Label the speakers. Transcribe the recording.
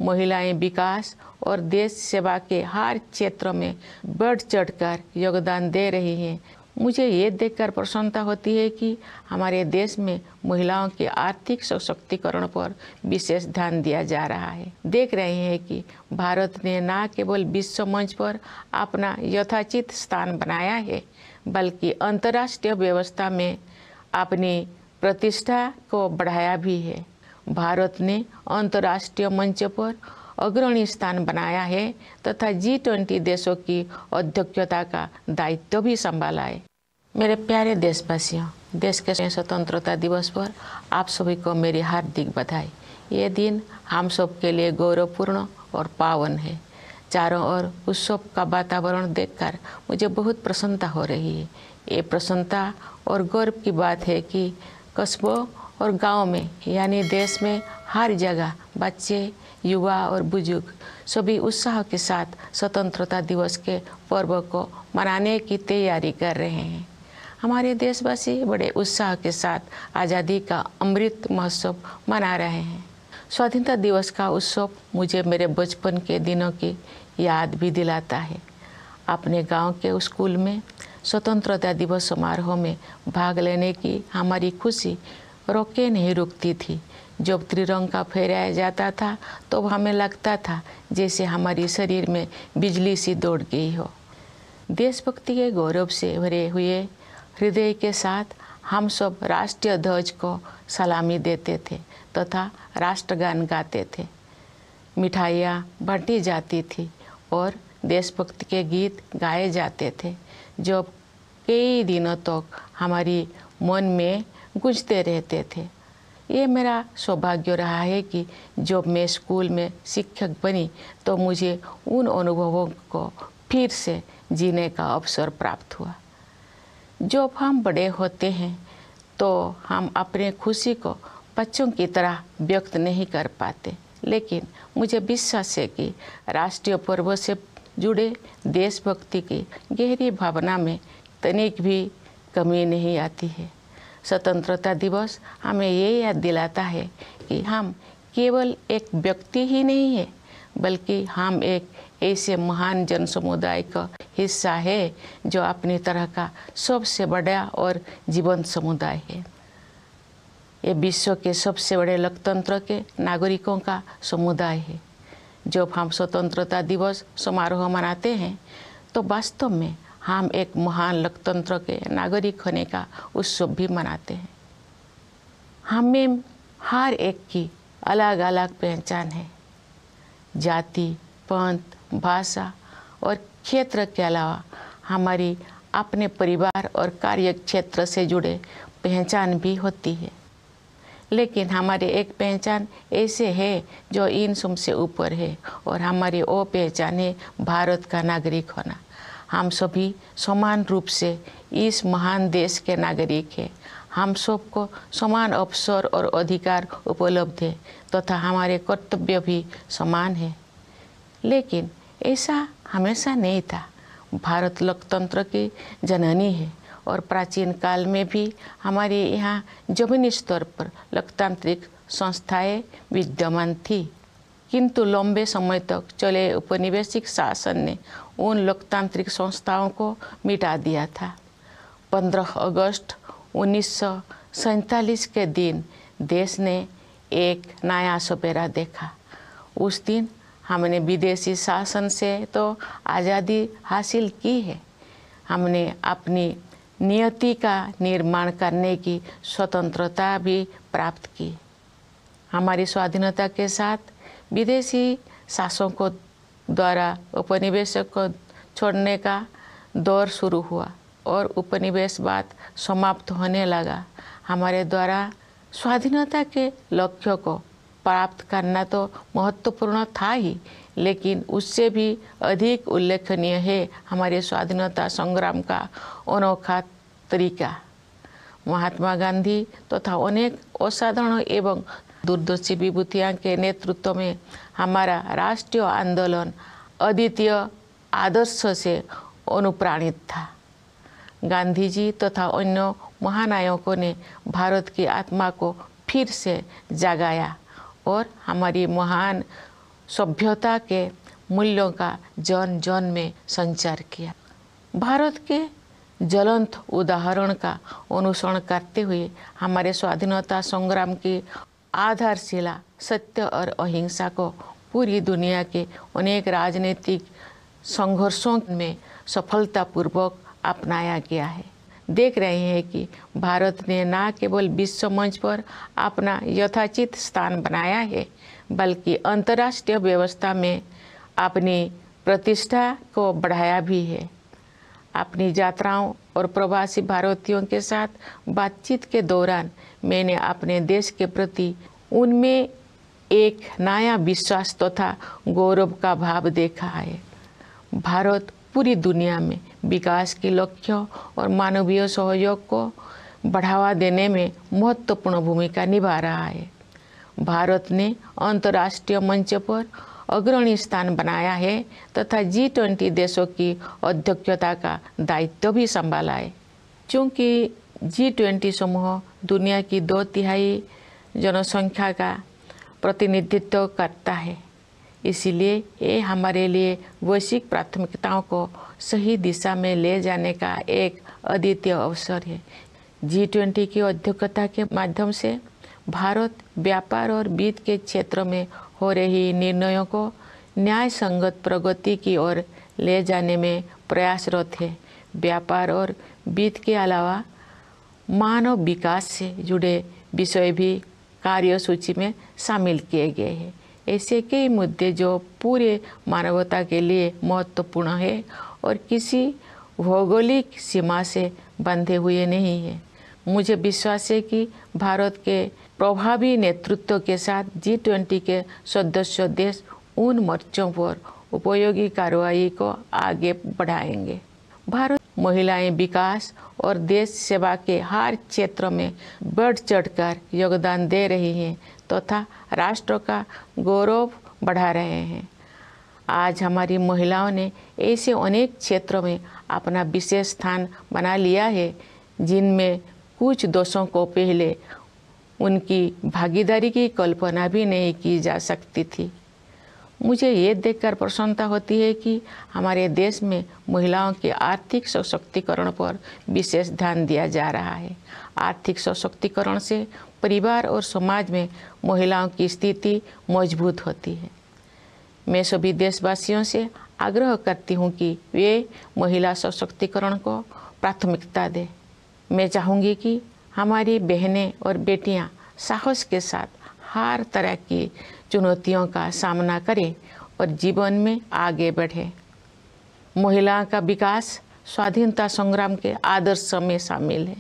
Speaker 1: महिलाएं विकास और देश सेवा के हर क्षेत्र में बढ़ चढ़कर योगदान दे रही हैं। मुझे ये देखकर प्रसन्नता होती है कि हमारे देश में महिलाओं के आर्थिक सशक्तिकरण पर विशेष ध्यान दिया जा रहा है। देख रहे हैं कि भारत ने न केवल विश्व मंच पर अपना यथोचित स्थान बनाया है, बल्कि अंतर्राष्ट्रीय व्यवस्था में अपनी प्रतिष्ठा को बढ़ाया भी है। भारत ने अंतर्राष्ट्रीय मंच पर अग्रणी स्थान बनाया है तथा G20 देशों की अध्यक्षता का दायित्व भी संभाला है। मेरे प्यारे देशवासियों, देश के स्वतंत्रता दिवस पर आप सभी को मेरी हार्दिक बधाई। ये दिन हम सब के लिए गौरवपूर्ण और पावन है। चारों ओर उत्सव का वातावरण देखकर मुझे बहुत प्रसन्नता हो रही है। ये प्रसन्नता और गर्व की बात है कि कस्बों और गांव में यानी देश में हर जगह बच्चे, युवा और बुजुर्ग सभी उत्साह के साथ स्वतंत्रता दिवस के पर्व को मनाने की तैयारी कर रहे हैं। हमारे देशवासी बड़े उत्साह के साथ आज़ादी का अमृत महोत्सव मना रहे हैं। स्वाधीनता दिवस का उत्सव मुझे मेरे बचपन के दिनों की याद भी दिलाता है। अपने गांव के स्कूल में स्वतंत्रता दिवस समारोह में भाग लेने की हमारी खुशी रोके नहीं रुकती थी। जब त्रिरंगा फहराया जाता था तो हमें लगता था जैसे हमारी शरीर में बिजली सी दौड़ गई हो। देशभक्ति के गौरव से भरे हुए हृदय के साथ हम सब राष्ट्रीय ध्वज को सलामी देते थे तथा राष्ट्रगान गाते थे। मिठाइयाँ बांटी जाती थी और देशभक्ति के गीत गाए जाते थे जो कई दिनों तक हमारी मन में गूंजते रहते थे। ये मेरा सौभाग्य रहा है कि जब मैं स्कूल में शिक्षक बनी तो मुझे उन अनुभवों को फिर से जीने का अवसर प्राप्त हुआ। जब हम बड़े होते हैं तो हम अपने खुशी को बच्चों की तरह व्यक्त नहीं कर पाते, लेकिन मुझे विश्वास है कि राष्ट्रीय पर्व से जुड़े देशभक्ति की गहरी भावना में तनिक भी कमी नहीं आती है। स्वतंत्रता दिवस हमें ये याद दिलाता है कि हम केवल एक व्यक्ति ही नहीं है, बल्कि हम एक ऐसे महान जन समुदाय का हिस्सा है जो अपनी तरह का सबसे बड़ा और जीवंत समुदाय है। ये विश्व के सबसे बड़े लोकतंत्र के नागरिकों का समुदाय है। जब हम स्वतंत्रता दिवस समारोह मनाते हैं तो वास्तव में हम एक महान लोकतंत्र के नागरिक होने का उत्सव भी मनाते हैं। हमें हर एक की अलग अलग पहचान है। जाति, पंथ, भाषा और क्षेत्र के अलावा हमारी अपने परिवार और कार्य क्षेत्र से जुड़े पहचान भी होती है, लेकिन हमारी एक पहचान ऐसे है जो इन सब से ऊपर है और हमारी वो पहचान है भारत का नागरिक होना। हम सभी समान रूप से इस महान देश के नागरिक हैं। हम सबको समान अवसर और अधिकार उपलब्ध है तथा हमारे कर्तव्य भी समान है। लेकिन ऐसा हमेशा नहीं था। भारत लोकतंत्र की जननी है और प्राचीन काल में भी हमारे यहाँ जमीनी स्तर पर लोकतांत्रिक संस्थाएं विद्यमान थी, किंतु लंबे समय तक चले औपनिवेशिक शासन ने उन लोकतांत्रिक संस्थाओं को मिटा दिया था। 15 अगस्त 1947 के दिन देश ने एक नया सवेरा देखा। उस दिन हमने विदेशी शासन से तो आज़ादी हासिल की है, हमने अपनी नियति का निर्माण करने की स्वतंत्रता भी प्राप्त की। हमारी स्वाधीनता के साथ विदेशी शासकों द्वारा उपनिवेशों को छोड़ने का दौर शुरू हुआ और उपनिवेशवाद समाप्त होने लगा। हमारे द्वारा स्वाधीनता के लक्ष्य को प्राप्त करना तो महत्वपूर्ण था ही, लेकिन उससे भी अधिक उल्लेखनीय है हमारे स्वाधीनता संग्राम का अनोखा तरीका। महात्मा गांधी तथा अनेक असाधारण एवं दूरदर्शी विभूतियों के नेतृत्व में हमारा राष्ट्रीय आंदोलन अद्वितीय आदर्श से अनुप्राणित था। गांधी जी तथा अन्य महानायकों ने भारत की आत्मा को फिर से जगाया और हमारी महान सभ्यता के मूल्यों का जन जन में संचार किया। भारत के ज्वलंत उदाहरण का अनुसरण करते हुए हमारे स्वाधीनता संग्राम की आधारशिला सत्य और अहिंसा को पूरी दुनिया के अनेक राजनीतिक संघर्षों में सफलतापूर्वक अपनाया गया है। देख रहे हैं कि भारत ने न केवल विश्व मंच पर अपना यथाचित स्थान बनाया है, बल्कि अंतर्राष्ट्रीय व्यवस्था में अपनी प्रतिष्ठा को बढ़ाया भी है। अपनी यात्राओं और प्रवासी भारतीयों के साथ बातचीत के दौरान मैंने अपने देश के प्रति उनमें एक नया विश्वास तथा गौरव का भाव देखा है। भारत पूरी दुनिया में विकास के लक्ष्यों और मानवीय सहयोग को बढ़ावा देने में महत्वपूर्ण भूमिका निभा रहा है। भारत ने अंतर्राष्ट्रीय मंच पर अग्रणी स्थान बनाया है तथा G20 देशों की अध्यक्षता का दायित्व भी संभाला है। चूँकि G20 समूह दुनिया की 2/3 जनसंख्या का प्रतिनिधित्व करता है, इसलिए ये हमारे लिए वैश्विक प्राथमिकताओं को सही दिशा में ले जाने का एक अद्वितीय अवसर है। G20 की अध्यक्षता के माध्यम से भारत व्यापार और वित्त के क्षेत्र में हो रही निर्णयों को न्याय संगत प्रगति की ओर ले जाने में प्रयासरत है। व्यापार और वित्त के अलावा मानव विकास से जुड़े विषय भी कार्यसूची में शामिल किए गए हैं। ऐसे कई मुद्दे जो पूरे मानवता के लिए महत्वपूर्ण है और किसी भौगोलिक सीमा से बंधे हुए नहीं हैं। मुझे विश्वास है कि भारत के प्रभावी नेतृत्व के साथ G20 के सदस्य देश उन मोर्चों पर उपयोगी कार्रवाई को आगे बढ़ाएंगे। भारत महिलाएं विकास और देश सेवा के हर क्षेत्र में बढ़ चढ़कर योगदान दे रही हैं तथा राष्ट्र का गौरव बढ़ा रहे हैं। आज हमारी महिलाओं ने ऐसे अनेक क्षेत्रों में अपना विशेष स्थान बना लिया है जिनमें कुछ दशकों को पहले उनकी भागीदारी की कल्पना भी नहीं की जा सकती थी। मुझे ये देखकर प्रसन्नता होती है कि हमारे देश में महिलाओं के आर्थिक सशक्तिकरण पर विशेष ध्यान दिया जा रहा है। आर्थिक सशक्तिकरण से परिवार और समाज में महिलाओं की स्थिति मजबूत होती है। मैं सभी देशवासियों से आग्रह करती हूँ कि वे महिला सशक्तिकरण को प्राथमिकता दें। मैं चाहूँगी कि हमारी बहनें और बेटियाँ साहस के साथ हर तरह की चुनौतियों का सामना करें और जीवन में आगे बढ़ें। महिला का विकास स्वाधीनता संग्राम के आदर्श में शामिल है।